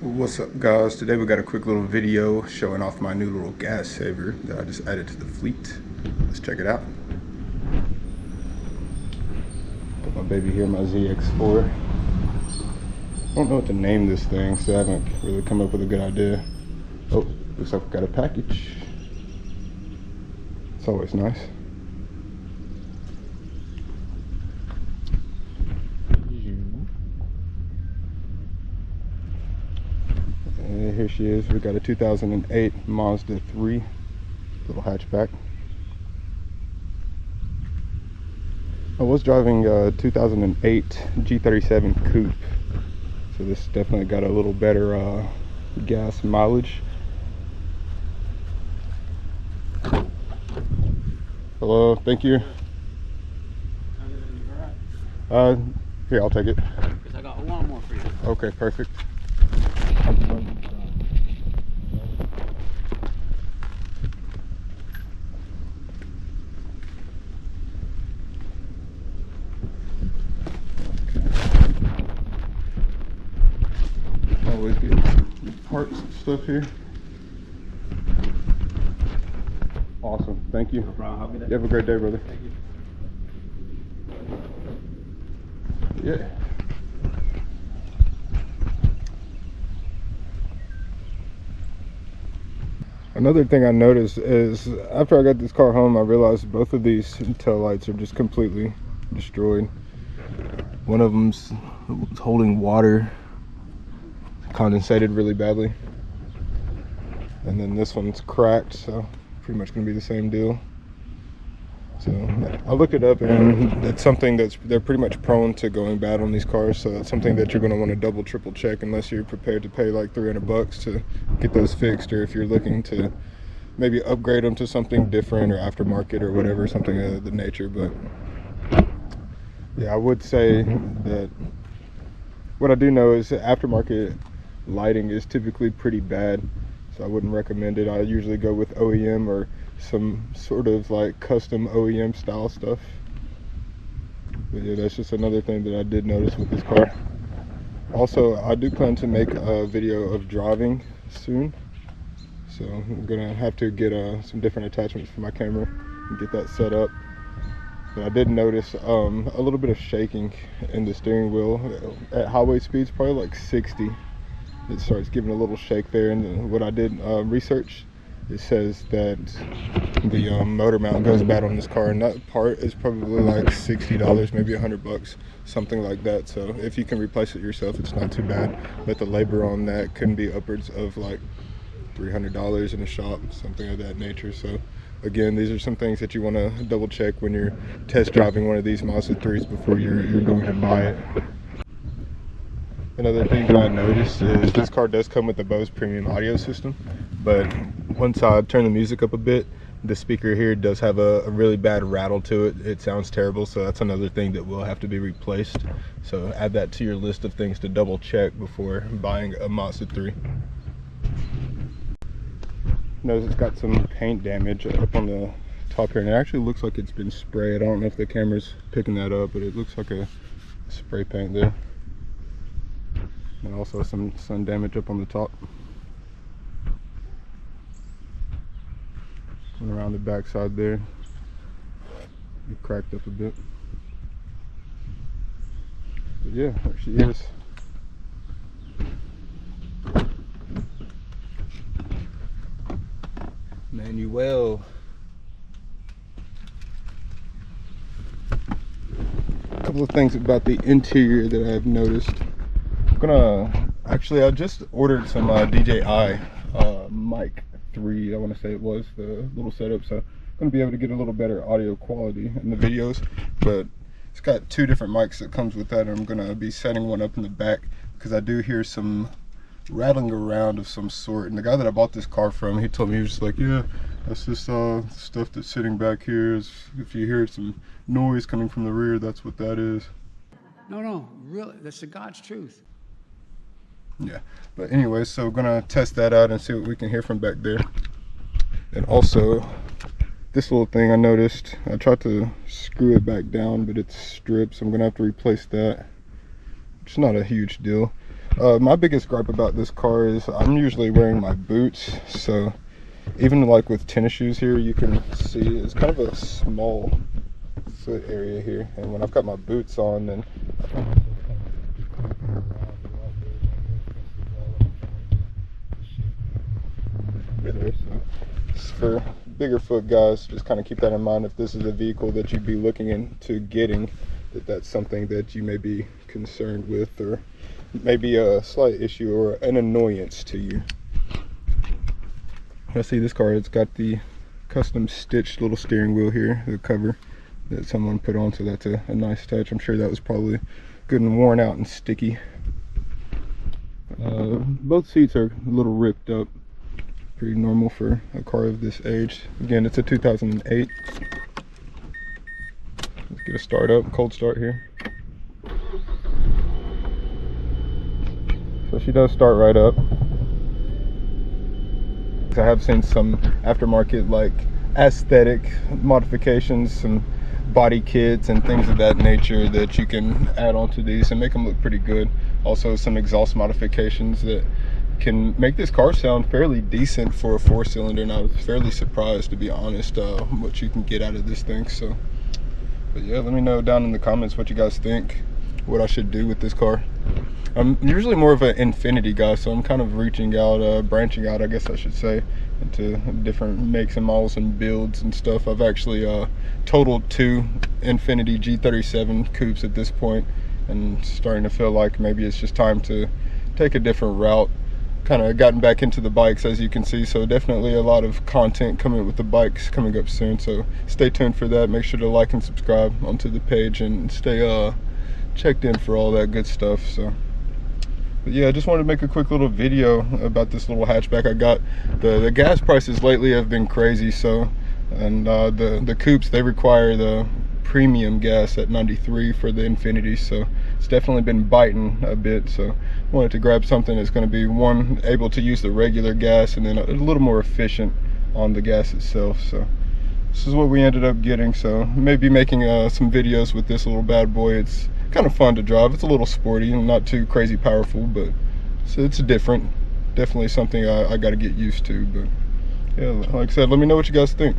What's up, guys? Today we got a quick little video showing off my new little gas saver that I just added to the fleet. Let's check it out. Got my baby here, my ZX4. I don't know what to name this thing, so I haven't really come up with a good idea. Oh, looks like we got a package. It's always nice. And here she is. We got a 2008 Mazda 3 little hatchback. I was driving a 2008 G37 coupe, so this definitely got a little better gas mileage. Hello, thank you. Here, I'll take it. Because I got one more for you. Okay, perfect. Always get parts and stuff here. Awesome, thank you. No problem. Have a good day. You have a great day, brother. Thank you. Yeah. Another thing I noticed is after I got this car home, I realized both of these tail lights are just completely destroyed. One of them's holding water, condensated really badly, and then this one's cracked, so pretty much gonna be the same deal. So I looked it up, and it's something they're pretty much prone to going bad on these cars, so it's something that you're going to want to double triple check unless you're prepared to pay like $300 to get those fixed, or if you're looking to maybe upgrade them to something different or aftermarket or whatever, something of the nature. But yeah, I would say that what I do know is aftermarket lighting is typically pretty bad, so I wouldn't recommend it. I usually go with OEM or some sort of like custom OEM style stuff. But yeah, that's just another thing that I did notice with this car. Also, I do plan to make a video of driving soon, so I'm gonna have to get some different attachments for my camera and get that set up. But I did notice a little bit of shaking in the steering wheel at highway speeds, probably like 60. It starts giving a little shake there, and what I did research, it says that the motor mount goes bad on this car, and that part is probably like $60, maybe $100, something like that. So if you can replace it yourself, it's not too bad, but the labor on that can be upwards of like $300 in a shop, something of that nature. So again, these are some things that you want to double check when you're test driving one of these Mazda 3s before you're going to buy it. Another thing that I noticed is this car does come with the Bose premium audio system, but once I turn the music up a bit, the speaker here does have a really bad rattle to it. It sounds terrible, so that's another thing that will have to be replaced. So add that to your list of things to double check before buying a Mazda 3. Notice it's got some paint damage up on the top here, and it actually looks like it's been sprayed. I don't know if the camera's picking that up, but it looks like a spray paint there. And also some sun damage up on the top. And around the back side there, it cracked up a bit. But yeah, there she is. Manuel. A couple of things about the interior that I've noticed. I just ordered some DJI mic 3, I want to say it was the little setup, so I'm going to be able to get a little better audio quality in the videos. But it's got 2 different mics that comes with that, and I'm going to be setting one up in the back because I do hear some rattling around of some sort. And the guy that I bought this car from, he told me, he was just like, yeah, that's just stuff that's sitting back here. If you hear some noise coming from the rear, that's what that is. No, really, that's the God's truth. Yeah, but anyway, so we're gonna test that out and see what we can hear from back there. And also, this little thing I noticed, I tried to screw it back down, but it's stripped, so I'm gonna have to replace that. It's not a huge deal. My biggest gripe about this car is I'm usually wearing my boots, so even like with tennis shoes here, you can see it's kind of a small foot area here, and when I've got my boots on, then for bigger foot guys, just kind of keep that in mind. If this is a vehicle that you'd be looking into getting, that's something that you may be concerned with, or maybe a slight issue or an annoyance to you. I see this car, it's got the custom stitched little steering wheel here, the cover that someone put on, so that's a nice touch. I'm sure that was probably good and worn out and sticky. Both seats are a little ripped up. Pretty normal for a car of this age. Again, it's a 2008. Let's get a start up, cold start here. So she does start right up. I have seen some aftermarket like aesthetic modifications, some body kits and things of that nature that you can add onto these and make them look pretty good. Also some exhaust modifications that can make this car sound fairly decent for a 4-cylinder, and I was fairly surprised, to be honest, what you can get out of this thing. So, but yeah, let me know down in the comments what you guys think, what I should do with this car. I'm usually more of an Infiniti guy, so I'm kind of reaching out, branching out, I guess I should say, into different makes and models and builds and stuff. I've actually totaled 2 Infiniti G37 coupes at this point, and starting to feel like maybe it's just time to take a different route. Kind of gotten back into the bikes, as you can see, so definitely a lot of content coming with the bikes coming up soon, so stay tuned for that. Make sure to like and subscribe onto the page and stay checked in for all that good stuff. So, but yeah, I just wanted to make a quick little video about this little hatchback I got. The gas prices lately have been crazy, so, and the coupes, they require the premium gas at 93 for the Infiniti, so it's definitely been biting a bit. So I wanted to grab something that's going to be, one, able to use the regular gas, and then a little more efficient on the gas itself. So this is what we ended up getting. So maybe making some videos with this little bad boy. It's kind of fun to drive. It's a little sporty and not too crazy powerful, but so it's different. Definitely something I got to get used to. But yeah, like I said, let me know what you guys think.